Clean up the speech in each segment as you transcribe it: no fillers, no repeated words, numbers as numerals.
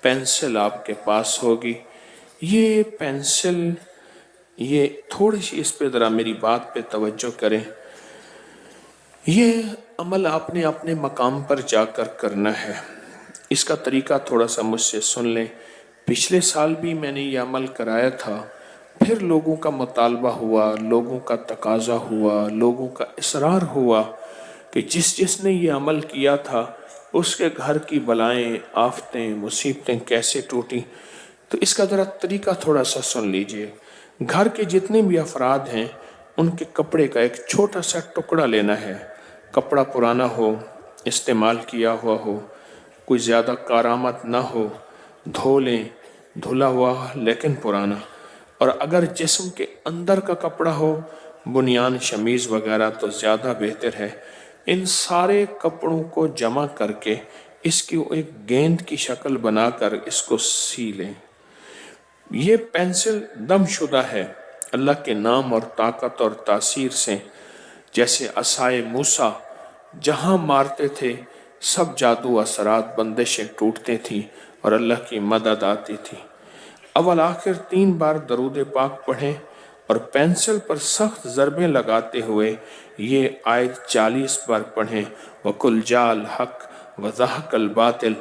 Pencil آپ کے پاس ہوگی. یہ پینسل، یہ تھوڑی سی اس پہ ذرا میری بات پہ توجہ کریں. یہ عمل آپ نے اپنے مقام پر جا کر کرنا ہے. اس کا طریقہ تھوڑا سا مجھ سے سن لیں. پچھلے سال بھی میں نے یہ عمل کرایا تھا، پھر لوگوں کا مطالبہ ہوا، لوگوں کا تقاضا ہوا، لوگوں کا اصرار ہوا کہ جس نے یہ عمل کیا تھا اس کے گھر کی بلائیں، آفتیں، مصیبتیں کیسے ٹوٹیں. تو اس کا ذرا طریقہ تھوڑا سا سن لیجئے. گھر کے جتنے بھی افراد ہیں ان کے کپڑے کا ایک چھوٹا سا ٹکڑا لینا ہے. کپڑا پرانا ہو، استعمال کیا ہوا ہو، کوئی زیادہ کارآمد نہ ہو، دھو لیں، دھلا ہوا لیکن پرانا. اور اگر جسم کے اندر کا کپڑا ہو، بنیان شمیز وغیرہ، تو زیادہ بہتر ہے. ان سارے کپڑوں کو جمع کر کے اس کی ایک گیند کی شکل بنا کر اس کو سی لیں. یہ پینسل دم شدہ ہے اللہ کے نام اور طاقت اور تاثیر سے. جیسے عصائے موسیٰ جہاں مارتے تھے سب جادو اثرات بندشیں ٹوٹتے تھیں اور اللہ کی مدد آتی تھی. اول آخر 3 بار درود پاک پڑھیں اور پینسل پر سخت ضربیں لگاتے ہوئے یہ آیت 40 بار پڑھیں. وَقُلْ جَاءَ الْحَقُّ وَزَهَقَ الْبَاطِلُ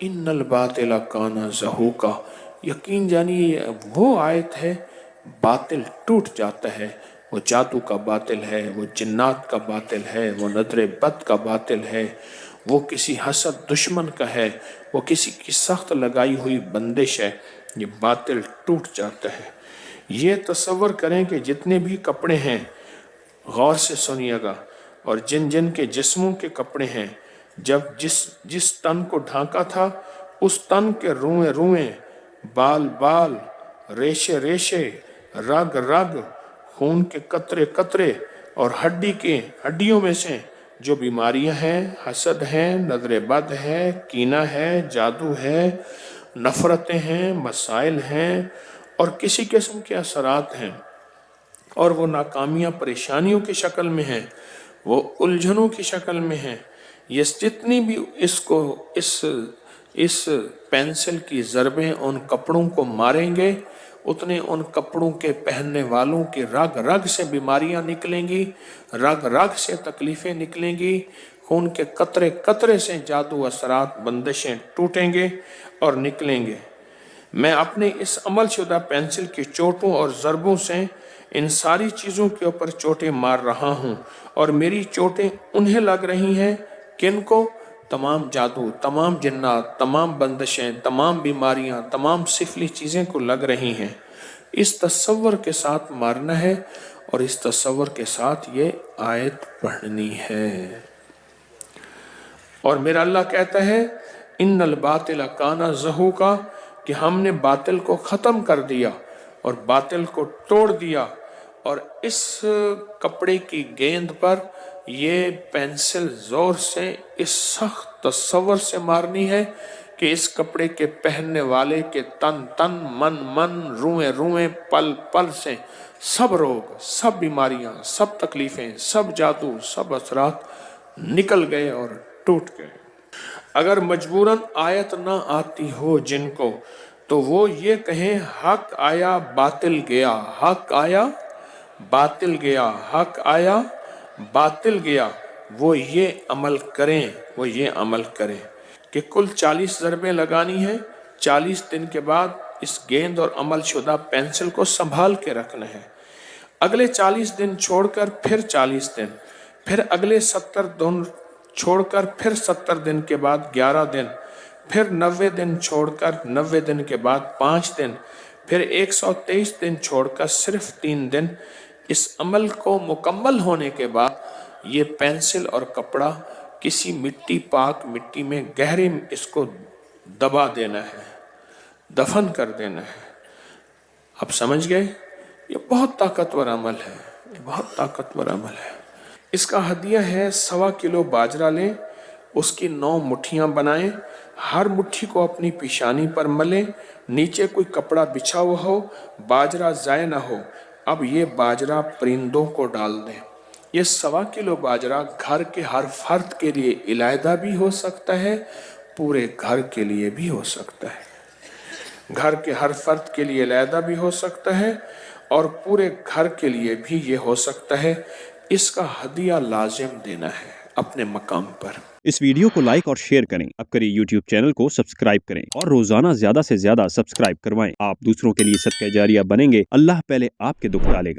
إِنَّ الْبَاطِلَ كَانَ زَهُوقًا. یقین جانیے وہ آیت ہے، باطل ٹوٹ جاتا ہے. وہ جادو کا باطل ہے، وہ جنات کا باطل ہے، وہ نظر بد کا باطل ہے، وہ کسی حسد دشمن کا ہے، وہ کسی کی سخت لگائی ہوئی بندش ہے. یہ باطل ٹوٹ جاتا ہے. یہ تصور کریں کہ جتنے بھی کپڑے ہیں، غور سے سنیے گا، اور جن کے جسموں کے کپڑے ہیں، جب جس تن کو ڈھانکا تھا اس تن کے روئیں روئیں، بال بال، ریشے ریشے، رگ رگ، خون کے قطرے قطرے، اور ہڈیوں میں سے جو بیماریاں ہیں، حسد ہیں، نظر بد ہے، کینہ ہے، جادو ہے، نفرتیں ہیں، مسائل ہیں، اور کسی قسم کے اثرات ہیں، اور وہ ناکامیاں پریشانیوں کی شکل میں ہیں، وہ الجھنوں کی شکل میں ہیں. یہ جتنی بھی اس پینسل کی ضربیں ان کپڑوں کو ماریں گے، اتنے ان کپڑوں کے پہننے والوں کی رگ رگ سے بیماریاں نکلیں گی، رگ رگ سے تکلیفیں نکلیں گی، خون کے قطرے قطرے سے جادو اثرات بندشیں ٹوٹیں گے اور نکلیں گے. میں اپنے اس عمل شدہ پینسل کی چوٹوں اور ضربوں سے ان ساری چیزوں کے اوپر چوٹیں مار رہا ہوں، اور میری چوٹیں انہیں لگ رہی ہیں کن کو؟ تمام جادو، تمام جنات، تمام بندشیں، تمام بیماریاں، تمام سفلی چیزیں کو لگ رہی ہیں. اس تصور کے ساتھ مارنا ہے اور اس تصور کے ساتھ یہ آیت پڑھنی ہے. اور میرا اللہ کہتا ہے ان الباطل کان زہوقا، کہ ہم نے باطل کو ختم کر دیا اور باطل کو توڑ دیا. اور اس کپڑے کی گیند پر یہ پینسل زور سے اس سخت تصور سے مارنی ہے کہ اس کپڑے کے پہننے والے کے تن تن، من من، روئیں روئیں، پل پل سے سب روگ، سب بیماریاں، سب تکلیفیں، سب جادو، سب اثرات نکل گئے اور ٹوٹ گئے. اگر مجبوراً آیت نہ آتی ہو جن کو، تو وہ یہ کہیں حق آیا باطل گیا، حق آیا باطل گیا، حق آیا باطل گیا. وہ یہ عمل کریں کہ کل 40 ضربیں لگانی ہیں. 40 دن کے بعد اس گیند اور عمل شدہ پینسل کو سنبھال کے رکھنا ہے. اگلے 40 دن چھوڑ کر پھر 40 دن، پھر اگلے 70 دن چھوڑ کر پھر 70 دن کے بعد 11 دن، پھر 90 دن چھوڑ کر 90 دن کے بعد 5 دن، پھر 123 دن چھوڑ کر صرف 3 دن. اس عمل کو مکمل ہونے کے بعد یہ پینسل اور کپڑا کسی پاک مٹی میں گہرے اس کو دبا دینا ہے، دفن کر دینا ہے. اب سمجھ گئے؟ یہ بہت طاقتور عمل ہے، یہ بہت طاقتور عمل ہے. اس کا ہدیہ ہے 1.25 کلو باجرہ لیں، اس کی 9 مٹھیاں بنائیں، ہر مٹھی کو اپنی پیشانی پر ملیں، نیچے کوئی کپڑا بچھا ہوا ہو، باجرہ ضائع نہ ہو. اب یہ باجرہ پرندوں کو ڈال دیں. یہ 1.25 کلو باجرہ گھر کے ہر فرد کے لیے علیحدہ بھی ہو سکتا ہے، پورے گھر کے لیے بھی ہو سکتا ہے. گھر کے ہر فرد کے لیے علیحدہ بھی ہو سکتا ہے اور پورے گھر کے لیے بھی یہ ہو سکتا ہے. اس کا ہدیہ لازم دینا ہے اپنے مقام پر. اس ویڈیو کو لائک اور شیئر کریں. اب کری یوٹیوب چینل کو سبسکرائب کریں اور روزانہ زیادہ سے زیادہ سبسکرائب کروائیں. آپ دوسروں کے لیے صدقہ جاریہ بنیں گے. اللہ پہلے آپ کے دکھ ڈالے گا.